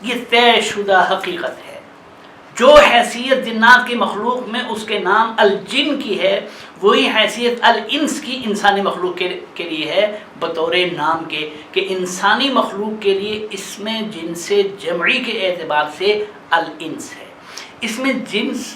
یہ طے شدہ حقیقت ہے۔ جو حیثیت جنات کی مخلوق میں اس کے نام الجن کی ہے، وہی حیثیت الانس کی انسانی مخلوق کے لیے ہے بطور نام کے، کہ انسانی مخلوق کے لیے اس میں جنس جمعی کے اعتبار سے الانس ہے۔ اس میں جنس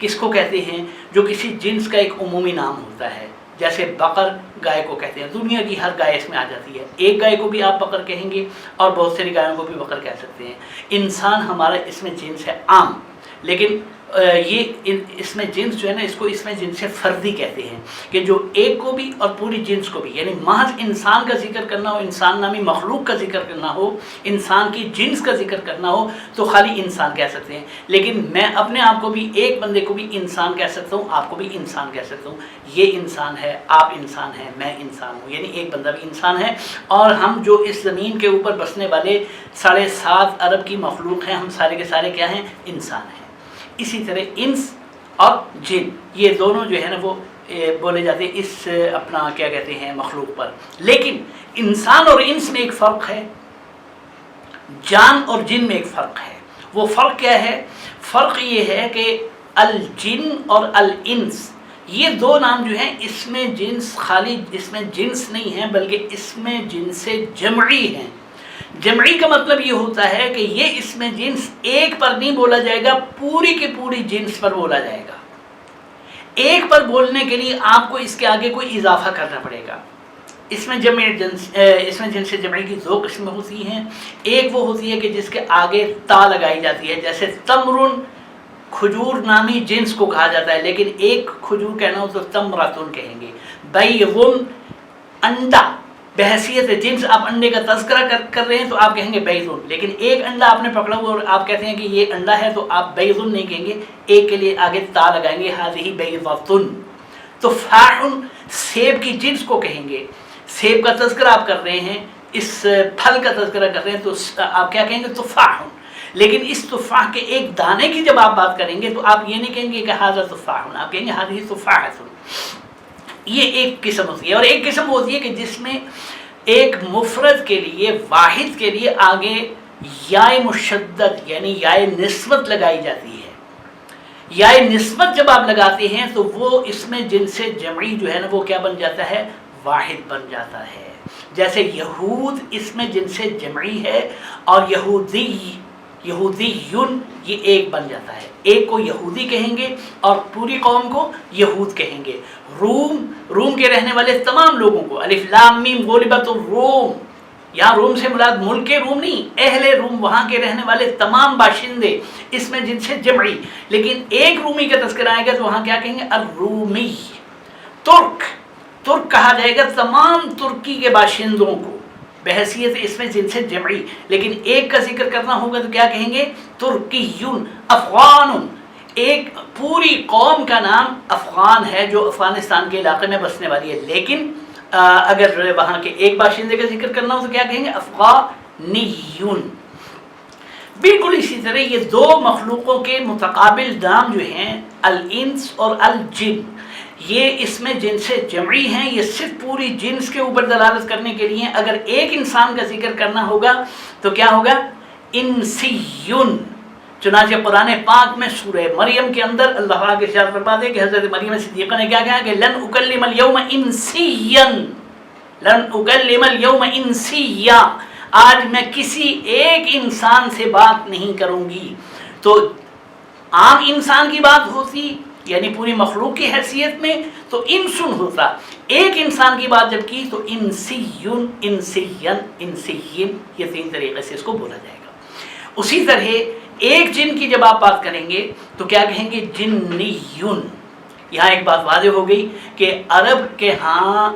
کس کو کہتے ہیں؟ جو کسی جنس کا ایک عمومی نام ہوتا ہے، جیسے بقر گائے کو کہتے ہیں، دنیا کی ہر گائے اس میں آ جاتی ہے، ایک گائے کو بھی آپ بقر کہیں گے اور بہت ساری گایوں کو بھی بقر کہہ سکتے ہیں۔ انسان ہمارا اس میں جنس ہے عام، لیکن یہ اس میں جنس جو ہے نا، اس کو اس میں جنس فردی کہتے ہیں، کہ جو ایک کو بھی اور پوری جنس کو بھی، یعنی محض انسان کا ذکر کرنا ہو، انسان نامی مخلوق کا ذکر کرنا ہو، انسان کی جنس کا ذکر کرنا ہو تو خالی انسان کہہ سکتے ہیں۔ لیکن میں اپنے آپ کو بھی، ایک بندے کو بھی انسان کہہ سکتا ہوں، آپ کو بھی انسان کہہ سکتا ہوں۔ یہ انسان ہے، آپ انسان ہیں، میں انسان ہوں، یعنی ایک بندہ بھی انسان ہے۔ اور ہم جو اس زمین کے اوپر بسنے والے 7.5 ارب کی مخلوق ہیں، ہم سارے کے سارے کیا ہیں؟ انسان ہیں۔ اسی طرح انس اور جن، یہ دونوں جو ہے نا وہ بولے جاتے ہیں اس اپنا کیا کہتے ہیں مخلوق پر۔ لیکن انسان اور انس میں ایک فرق ہے، جان اور جن میں ایک فرق ہے۔ وہ فرق کیا ہے؟ فرق یہ ہے کہ الجن اور الانس، یہ دو نام جو ہیں، اس میں جنس خالی، اس میں جنس نہیں ہے بلکہ اس میں جنس جمعی ہیں۔ جمعی کا مطلب یہ ہوتا ہے کہ یہ اس میں جنس ایک پر نہیں بولا جائے گا، پوری کی پوری جنس پر بولا جائے گا۔ ایک پر بولنے کے لیے آپ کو اس کے آگے کوئی اضافہ کرنا پڑے گا۔ اس میں جنس جمعی کی 2 قسمیں ہوتی ہیں۔ ایک وہ ہوتی ہے کہ جس کے آگے تا لگائی جاتی ہے، جیسے تمرن کھجور نامی جنس کو کہا جاتا ہے، لیکن ایک کھجور کہنا ہو تو تمراتن کہیں گے۔ بیضن انڈا، بحیثیت جنس آپ انڈے کا تذکرہ کر رہے ہیں تو آپ کہیں گے بیضن، لیکن ایک انڈا آپ نے پکڑا ہوا اور آپ کہتے ہیں کہ یہ انڈا ہے تو آپ بیضن نہیں کہیں گے، ایک کے لیے آگے تا لگائیں گے، ہذہ بیضۃ۔ تفاح، سیب کی جنس کو کہیں گے، سیب کا تذکرہ آپ کر رہے ہیں، اس پھل کا تذکرہ کر رہے ہیں تو آپ کیا کہیں گے؟ تفاح۔ لیکن اس تفاح کے ایک دانے کی جب آپ بات کریں گے تو آپ یہ نہیں کہیں گے کہ ھذا تفاح، آپ کہیں گے ھذہ تفاحۃ۔ یہ ایک قسم ہوتی ہے۔ اور ایک قسم ہوتی ہے کہ جس میں ایک مفرد کے لیے، واحد کے لیے آگے یائے مشدد یعنی یائے نسبت لگائی جاتی ہے۔ یائے نسبت جب آپ لگاتے ہیں تو وہ اس میں جنس جمعی جو ہے نا وہ کیا بن جاتا ہے؟ واحد بن جاتا ہے۔ جیسے یہود اس میں جنس جمعی ہے اور یہودیون یہ ایک بن جاتا ہے، ایک کو یہودی کہیں گے اور پوری قوم کو یہود کہیں گے۔ روم کے رہنے والے تمام لوگوں کو، الف لام میم غلبت الروم، یہاں روم سے مراد ملک روم نہیں، اہل روم، وہاں کے رہنے والے تمام باشندے، اس میں جنس جمعی۔ لیکن ایک رومی کا تذکرہ آئے گا تو وہاں کیا کہیں گے؟ الرومی۔ ترک کہا جائے گا تمام ترکی کے باشندوں کو، بحیثیت اس میں جنس جمعی، لیکن ایک کا ذکر کرنا ہوگا تو کیا کہیں گے؟ ترکیون۔ افغان، ایک پوری قوم کا نام افغان ہے جو افغانستان کے علاقے میں بسنے والی ہے، لیکن اگر وہاں کے ایک باشندے کا ذکر کرنا ہو تو کیا کہیں گے؟ افغانیون۔ بالکل اسی طرح یہ دو مخلوقوں کے متقابل نام جو ہیں الانس اور الجن، یہ اس میں جنس جمعی ہیں، یہ صرف پوری جنس کے اوپر دلالت کرنے کے لیے۔ اگر ایک انسان کا ذکر کرنا ہوگا تو کیا ہوگا؟ انسیون۔ چنانچہ قرآن پاک میں سورہ مریم کے اندر اللہ پاک ارشاد فرماتے ہیں کہ حضرت مریم صدیقہ نے کیا کہا کہ لن اکلم اليوم انسیا، لن اکلم اليوم انسیا، آج میں کسی ایک انسان سے بات نہیں کروں گی۔ تو عام انسان کی بات ہوتی یعنی پوری مخلوق کی حیثیت میں تو انسن ہوتا، ایک انسان کی بات جب کی تو انسیون، انسین، انسیین، یہ 3 طریقے سے اس کو بولا جائے گا۔ اسی طرح ایک جن کی جب آپ بات کریں گے تو کیا کہیں گے؟ جنیون۔ یہاں ایک بات واضح ہو گئی کہ عرب کے ہاں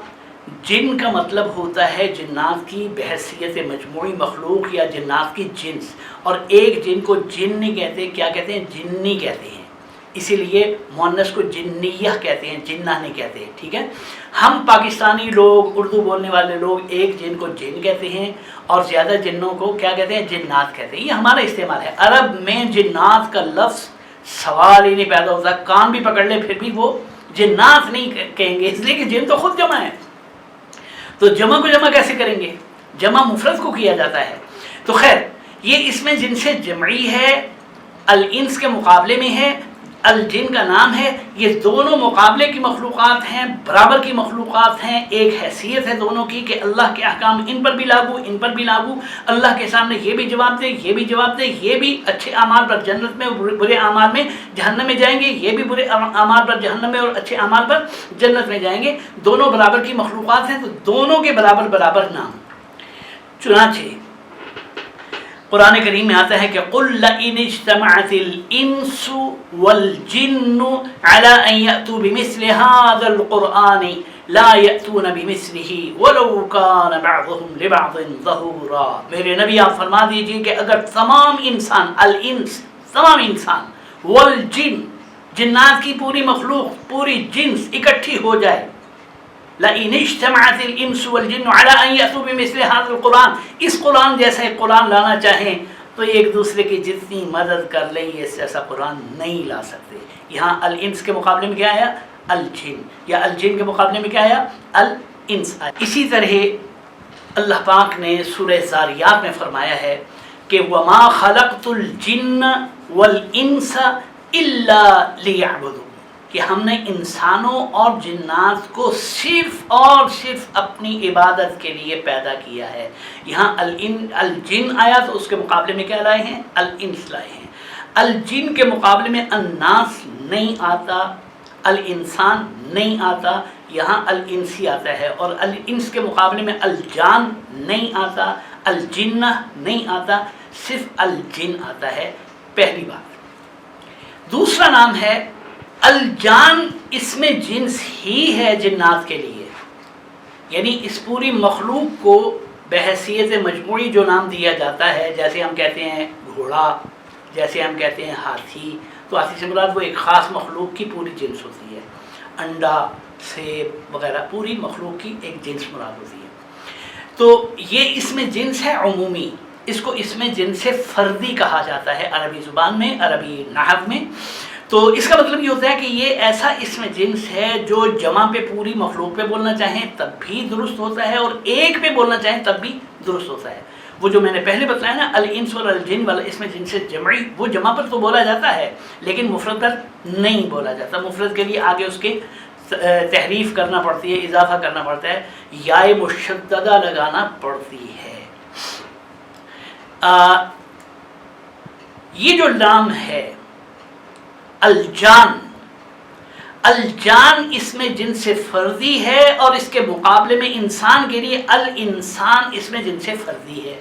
جن کا مطلب ہوتا ہے جنات کی بحیثیت مجموعی مخلوق یا جنات کی جنس، اور ایک جن کو جن نہیں کہتے، کیا کہتے ہیں؟ جنی کہتے ہیں۔ اسی لیے مؤنث کو جنیہ کہتے ہیں، جنہ نہیں کہتے ہیں، ٹھیک ہے۔ ہم پاکستانی لوگ، اردو بولنے والے لوگ ایک جن کو جن کہتے ہیں اور زیادہ جنوں کو کیا کہتے ہیں؟ جنات کہتے ہیں۔ یہ ہمارا استعمال ہے۔ عرب میں جنات کا لفظ سوال ہی نہیں پیدا ہوتا، کان بھی پکڑ لے پھر بھی وہ جنات نہیں کہیں گے، اس لیے کہ جن تو خود جمع ہے، تو جمع کو جمع کیسے کریں گے؟ جمع مفرد کو کیا جاتا ہے۔ تو خیر یہ اسم جنس جمعی ہے، الانس کے مقابلے میں ہے، الجن کا نام ہے. یہ دونوں مقابلے کی مخلوقات ہیں، برابر کی مخلوقات ہیں، ایک حیثیت ہے دونوں کی کہ اللہ کے احکام ان پر بھی لاگو، ان پر بھی لاگو. اللہ کے سامنے یہ بھی جواب دے، یہ بھی جواب دے. یہ بھی اچھے اعمال پر جنت میں، برے اعمال میں جہنم میں جائیں گے، یہ بھی برے اعمال پر جہنم میں اور اچھے اعمال پر جنت میں جائیں گے. دونوں برابر کی مخلوقات ہیں، تو دونوں کے برابر برابر نام. چنانچہ قرآن کریم میں آتا ہے کہ قُلْ لَئِنِ اجْتَمَعَتِ الْإِنسُ وَالْجِنُّ عَلَىٰ أَن يَأْتُوا بِمِثْلِ هَٰذَا الْقُرْآنِ لَا يَأْتُونَ بِمِثْلِهِ وَلَوْ كَانَ بَعْضُهُمْ لِبَعْضٍ ظَهُورًا. میرے نبی آپ فرما دیجئے کہ اگر تمام انسان، الانس تمام انسان، والجن جنات کی پوری مخلوق، پوری جنس اکٹھی ہو جائے، لَإِنِ اجْتَمَعَتِ الْإِنسُ وَالْجِنُّ عَلَىٰ أَن يَأْتُوا بِمِثْلِ هَٰذَا الْقُرْآنِ، اس قرآن جیسا ایک قرآن لانا چاہیں تو ایک دوسرے کی جتنی مدد کر لیں یہ ایسا قرآن نہیں لا سکتے. یہاں الانس کے مقابلے میں کیا آیا؟ الجن. یا الجن کے مقابلے میں کیا آیا؟ الانس آیا. اسی طرح اللہ پاک نے سورہ ذاریات میں فرمایا ہے کہ وَمَا خَلَقْتُ الْجِنَّ وَالْإِنسَ إِلَّا لِيَعْبُدُونِ، کہ ہم نے انسانوں اور جنات کو صرف اور صرف اپنی عبادت کے لیے پیدا کیا ہے. یہاں الجن آیا تو اس کے مقابلے میں کیا لائے ہیں؟ الانس لائے ہیں. الجن کے مقابلے میں الناس نہیں آتا، الانسان نہیں آتا، یہاں الانسی آتا ہے. اور الانس کے مقابلے میں الجان نہیں آتا، الجنہ نہیں آتا، صرف الجن آتا ہے. پہلی بات. دوسرا نام ہے الجان، اسم جنس ہی ہے جنات کے لیے، یعنی اس پوری مخلوق کو بحیثیت مجموعی جو نام دیا جاتا ہے، جیسے ہم کہتے ہیں گھوڑا، جیسے ہم کہتے ہیں ہاتھی، تو ہاتھی سے مراد وہ ایک خاص مخلوق کی پوری جنس ہوتی ہے. انڈا، سیب وغیرہ پوری مخلوق کی ایک جنس مراد ہوتی ہے. تو یہ اسم جنس ہے عمومی، اس کو اسم جنس فردی کہا جاتا ہے عربی زبان میں، عربی نحو میں. تو اس کا مطلب یہ ہوتا ہے کہ یہ ایسا اسم جنس ہے جو جمع پہ پوری مخلوق پہ بولنا چاہیں تب بھی درست ہوتا ہے، اور ایک پہ بولنا چاہیں تب بھی درست ہوتا ہے. وہ جو میں نے پہلے بتایا نا الانس والجن والا اسم جنس جمعی، وہ جمع پر تو بولا جاتا ہے لیکن مفرد پر نہیں بولا جاتا. مفرد کے لیے آگے اس کے تحریف کرنا پڑتی ہے، اضافہ کرنا پڑتا ہے، یائے مشددہ لگانا پڑتی ہے. یہ جو نام ہے الجان، الجان اسم جنس فردی ہے، اور اس کے مقابلے میں انسان کے لیے الانسان اسم جنس فردی ہے.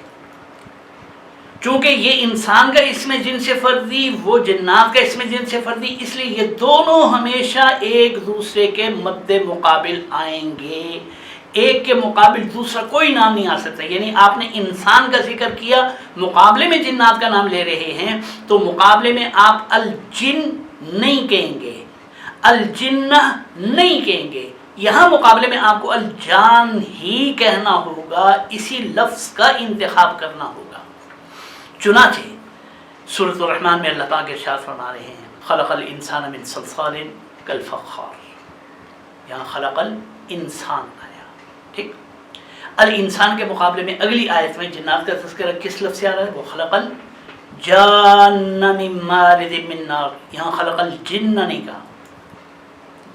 چونکہ یہ انسان کا اسم جنس فردی، وہ جنات کا اسم جنس فردی، اس لیے یہ دونوں ہمیشہ ایک دوسرے کے مد مقابل آئیں گے. ایک کے مقابل دوسرا کوئی نام نہیں آ سکتا. یعنی آپ نے انسان کا ذکر کیا، مقابلے میں جنات کا نام لے رہے ہیں، تو مقابلے میں آپ الجن نہیں کہیں گے، الجنہ نہیں کہیں گے. یہاں مقابلے میں آپ کو الجان ہی کہنا ہوگا، اسی لفظ کا انتخاب کرنا ہوگا. چنانچہ سورۃ الرحمن میں اللہ پاک ارشاد فرما رہے ہیں خلق الانسان من صلصال کالفخار. یہاں خلق الانسان آیا، ٹھیک. الانسان کے مقابلے میں اگلی آیت میں جنات کا تذکرہ کس لفظ سے آ رہا ہے؟ وہ خلق الجان من مارج من نار. یہاں خلق الجن نہیں کہا،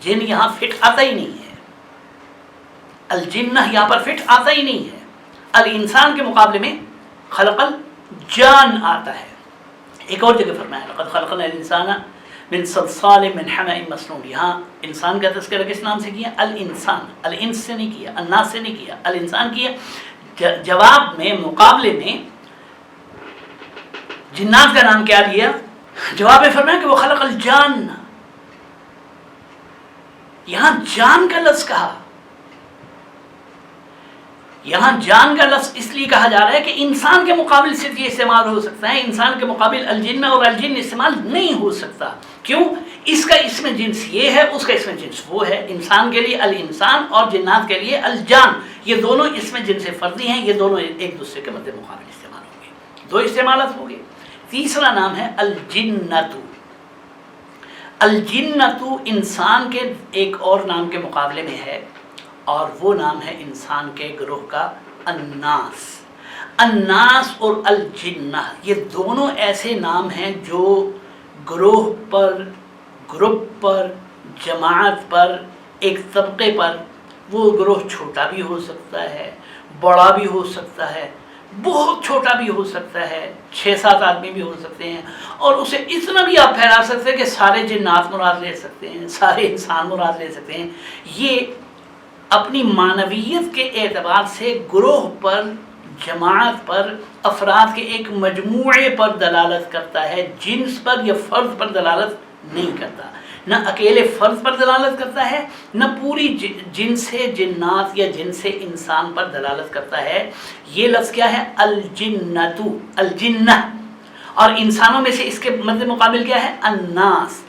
جن یہاں فٹ آتا ہی نہیں ہے، الجنہ یہاں پر فٹ آتا ہی نہیں ہے. الانسان کے مقابلے میں خلق الجان آتا ہے. ایک اور جگہ فرمایا لقد خلقنا الانسان من صلصال من حمأ مسنون. یہاں انسان کا تذکرہ کس نام سے کیا؟ الانسان. الانس سے نہیں کیا، الناس سے نہیں کیا، الانسان کیا. جواب میں مقابلے میں جنات کا نام کیا لیا؟ جواب میں فرمایا کہ وہ خلق الجان. یہاں جان کا لفظ کہا. یہاں جان کا لفظ اس لیے کہا جا رہا ہے کہ انسان کے مقابل صرف یہ استعمال ہو سکتا ہے، انسان کے مقابل الجن اور الجن استعمال نہیں ہو سکتا. کیوں؟ اس کا اسم جنس یہ ہے، اس کا اسم جنس وہ ہے. انسان کے لیے الانسان اور جنات کے لیے الجان، یہ دونوں اسم جنس فردی ہیں، یہ دونوں ایک دوسرے کے مد مقابل استعمال ہوں گے. دو استعمالات ہوں گے. تیسرا نام ہے الجنتو. الجنتو انسان کے ایک اور نام کے مقابلے میں ہے، اور وہ نام ہے انسان کے گروہ کا الناس. الناس اور الجنہ یہ دونوں ایسے نام ہیں جو گروہ پر، گروپ پر، جماعت پر، ایک طبقے پر، وہ گروہ چھوٹا بھی ہو سکتا ہے، بڑا بھی ہو سکتا ہے، بہت چھوٹا بھی ہو سکتا ہے، 6-7 آدمی بھی ہو سکتے ہیں، اور اسے اتنا بھی آپ پھیلا سکتے ہیں کہ سارے جنات مراد لے سکتے ہیں، سارے انسان مراد لے سکتے ہیں۔ یہ اپنی معنویت کے اعتبار سے گروہ پر، جماعت پر، افراد کے ایک مجموعے پر دلالت کرتا ہے، جنس پر یا فرد پر دلالت نہیں کرتا، نہ اکیلے فرد پر دلالت کرتا ہے، نہ پوری جنس جنات یا جنس انسان پر دلالت کرتا ہے۔ یہ لفظ کیا ہے؟ الجنتو، الجنہ، اور انسانوں میں سے اس کے مد مقابل کیا ہے؟ الناس۔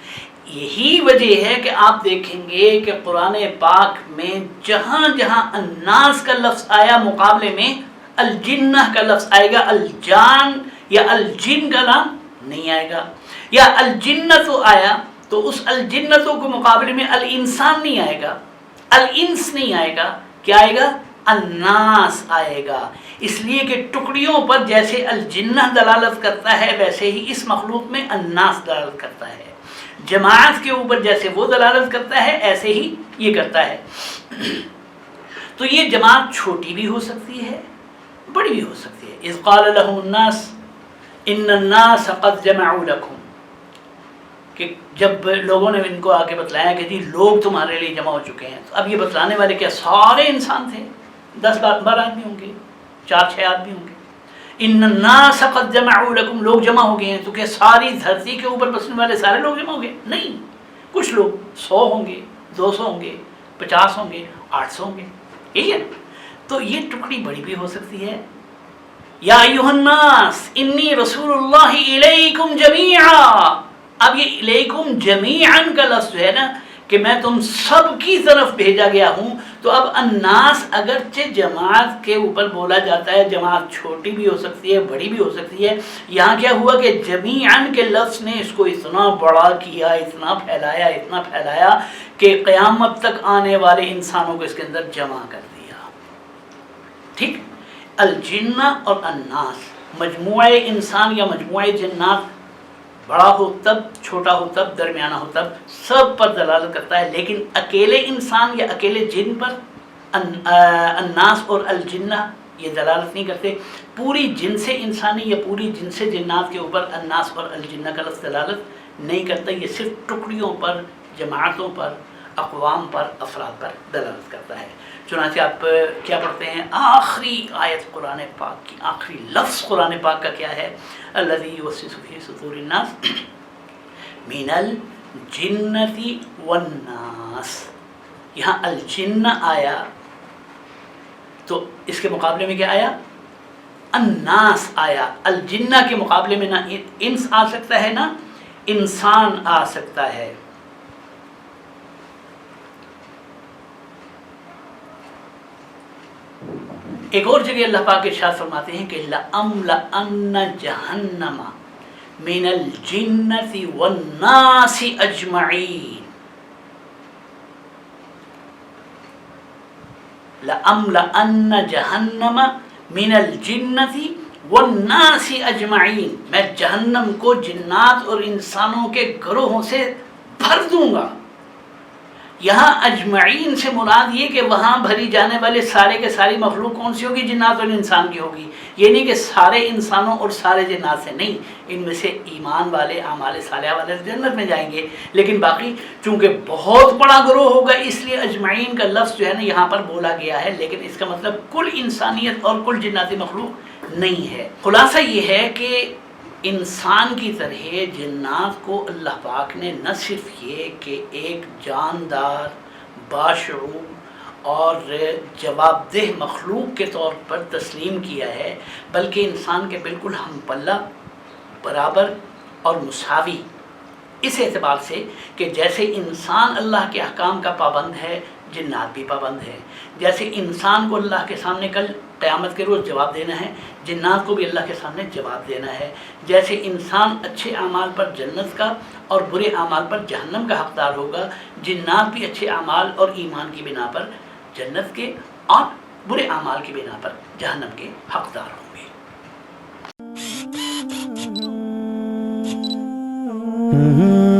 یہی وجہ ہے کہ آپ دیکھیں گے کہ قرآن پاک میں جہاں جہاں الناس کا لفظ آیا مقابلے میں الجنہ کا لفظ آئے گا، الجان یا الجن کا نام نہیں آئے گا، یا الجنتو آیا تو اس الجنتو کے مقابلے میں الانسان نہیں آئے گا، الانس نہیں آئے گا، کیا آئے گا؟ الناس آئے گا۔ اس لیے کہ ٹکڑیوں پر جیسے الجنہ دلالت کرتا ہے ویسے ہی اس مخلوق میں الناس دلالت کرتا ہے، جماعت کے اوپر جیسے وہ دلالت کرتا ہے ایسے ہی یہ کرتا ہے۔ تو یہ جماعت چھوٹی بھی ہو سکتی ہے، بڑی بھی ہو سکتی ہے۔ اذ قال لهم الناس ان الناس قد جمعوا لكم، کہ جب لوگوں نے ان کو آ کے بتلایا کہ جی لوگ تمہارے لیے جمع ہو چکے ہیں، تو اب یہ بتلانے والے کیا سارے انسان تھے؟ 10-12 آدمی ہوں گے، 4-6 آدمی ہوں گے۔ ان الناس قد جمعوا لكم، لوگ جمع ہو گئے ہیں، تو کیا ساری دھرتی کے اوپر بسنے والے سارے لوگ جمع ہو گئے؟ نہیں، کچھ لوگ 100 ہوں گے، 200 ہوں گے، 50 ہوں گے، 800 ہوں گے، یہی ہے۔ تو یہ ٹکڑی بڑی بھی ہو سکتی ہے۔ یا ایھا الناس انی رسول اللہ الیکم جمیعا، اب یہ الیکم جمیعاً کا لفظ ہے نا کہ میں تم سب کی طرف بھیجا گیا ہوں، تو اب الناس اگرچہ جماعت کے اوپر بولا جاتا ہے، جماعت چھوٹی بھی ہو سکتی ہے، بڑی بھی ہو سکتی ہے، یہاں کیا ہوا کہ جمیعاً کے لفظ نے اس کو اتنا بڑا کیا، اتنا پھیلایا کہ قیامت تک آنے والے انسانوں کو اس کے اندر جمع کر دیا۔ ٹھیک، الجنہ اور الناس، مجموعہ انسان یا مجموعہ جنات، بڑا ہو تب، چھوٹا ہو تب، درمیانہ ہو تب، سب پر دلالت کرتا ہے، لیکن اکیلے انسان یا اکیلے جن پر الناس اور الجنہ یہ دلالت نہیں کرتے۔ پوری جنس انسانی یا پوری جنس جنات کے اوپر الناس اور الجنہ کا لفظ دلالت نہیں کرتا، یہ صرف ٹکڑیوں پر، جماعتوں پر، اقوام پر، افراد پر دلالت کرتا ہے۔ چنانچہ آپ کیا پڑھتے ہیں؟ آخری آیت قرآن پاک کی، آخری لفظ قرآن پاک کا کیا ہے؟ الذی یوسوس فی صدور الناس من الجنۃ والناس۔ یہاں الجنہ آیا تو اس کے مقابلے میں کیا آیا؟ الناس آیا۔ الجنہ کے مقابلے میں نہ انس آ سکتا ہے نہ انسان آ سکتا ہے۔ ایک اور جگہ اللہ پاک ارشاد فرماتے ہیں کہ لَأَمْلَأَنَّ جَهَنَّمَ مِنَ الْجِنَّةِ وَالنَّاسِ أَجْمَعِينَ۔ لَأَمْلَأَنَّ جَهَنَّمَ مِنَ الْجِنَّةِ وَالنَّاسِ أَجْمَعِينَ، میں جہنم کو جنات اور انسانوں کے گروہوں سے بھر دوں گا۔ یہاں اجمعین سے مراد یہ کہ وہاں بھری جانے والے سارے کے ساری مخلوق کون سی ہوگی؟ جنات اور انسان کی ہوگی۔ یہ نہیں کہ سارے انسانوں اور سارے جنات سے، نہیں، ان میں سے ایمان والے، اعمال صالحہ والے جنت میں جائیں گے، لیکن باقی چونکہ بہت بڑا گروہ ہوگا اس لیے اجمعین کا لفظ جو ہے نا یہاں پر بولا گیا ہے، لیکن اس کا مطلب کل انسانیت اور کل جناتی مخلوق نہیں ہے۔ خلاصہ یہ ہے کہ انسان کی طرح جنات کو اللہ پاک نے نہ صرف یہ کہ ایک جاندار، باشعور اور جواب دہ مخلوق کے طور پر تسلیم کیا ہے، بلکہ انسان کے بالکل ہم پلہ، برابر اور مساوی، اس اعتبار سے کہ جیسے انسان اللہ کے احکام کا پابند ہے، جنات بھی پابند ہے۔ جیسے انسان کو اللہ کے سامنے کل قیامت کے روز جواب دینا ہے، جنات کو بھی اللہ کے سامنے جواب دینا ہے۔ جیسے انسان اچھے اعمال پر جنت کا اور برے اعمال پر جہنم کا حقدار ہوگا، جنات بھی اچھے اعمال اور ایمان کی بنا پر جنت کے اور برے اعمال کی بنا پر جہنم کے حقدار ہوں گے۔ Mm-hmm.